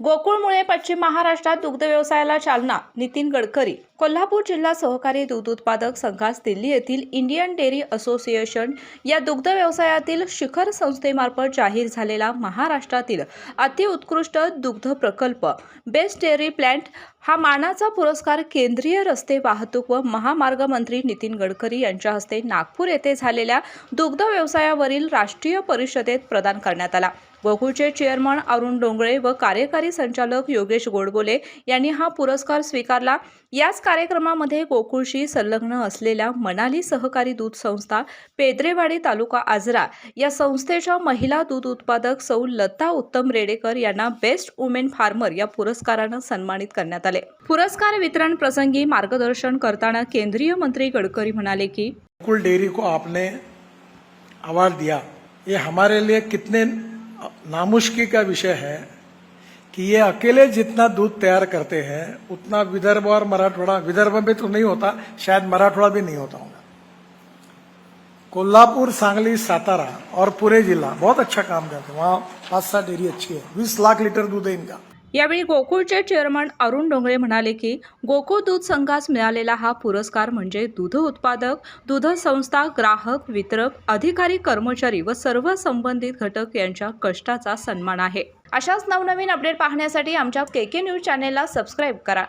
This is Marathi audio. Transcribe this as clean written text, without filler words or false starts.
गोकुळमुळे पश्चिम महाराष्ट्रात दुग्ध व्यवसायाला चालना, नितीन गडकरी. कोल्हापूर जिल्हा सहकारी दूध उत्पादक संघास दिल्ली येथील इंडियन डेअरी असोसिएशन या दुग्ध व्यवसायातील शिखर संस्थेमार्फत जाहीर झालेला महाराष्ट्रातील अतिउत्कृष्ट दुग्ध प्रकल्प बेस्ट डेअरी प्लॅन्ट हा मानाचा पुरस्कार केंद्रीय रस्ते वाहतूक व महामार्ग मंत्री नितीन गडकरी यांच्या हस्ते नागपूर येथे झालेल्या दुग्ध व्यवसायावरील राष्ट्रीय परिषदेत प्रदान करण्यात आला। गोकुळचे चेअरमन अरुण डोंगळे व कार्यकारी संचालक योगेश गोडबोले यांनी हा पुरस्कार स्वीकारला। याच कार्यक्रमामध्ये गोकुळशी संलग्न असलेल्या मनाली सहकारी दूध संस्था, पेद्रेवाडी तालुका आजरा या संस्थेच्या महिला दूध उत्पादक सौ लता उत्तम रेडेकर यांना बेस्ट वुमेन फार्मर या पुरस्काराने सन्मानित करण्यात आले। पुरस्कार वितरण प्रसंगी मार्गदर्शन करताना केंद्रीय मंत्री गडकरी म्हणाले की गोकुल डेयरी को आपने अवार्ड दिया, ये हमारे लिए कितने नामुश्किल का विषय है कि ये अकेले जितना दूध तैयार करते हैं उतना विदर्भ और मराठवाड़ा, विदर्भ में तो नहीं होता, शायद मराठवाड़ा भी नहीं होता होगा। कोल्हापुर, सांगली, सातारा और पूरे जिला बहुत अच्छा काम करते हैं। वहाँ 5-7 डेयरी अच्छी है, 20 लाख लीटर दूध है इनका। यावेळी गोकुळचे चेअरमन अरुण डोंगळे म्हणाले की गोकुळ दूध संघास मिळालेला हा पुरस्कार म्हणजे दूध उत्पादक, दूध संस्था, ग्राहक, वितरक, अधिकारी, कर्मचारी व सर्व संबंधित घटक यांच्या कष्टाचा सन्मान आहे। अशाच नवनवीन अपडेट पाहण्यासाठी आमच्या केके न्यूज चॅनेलला सबस्क्राइब करा।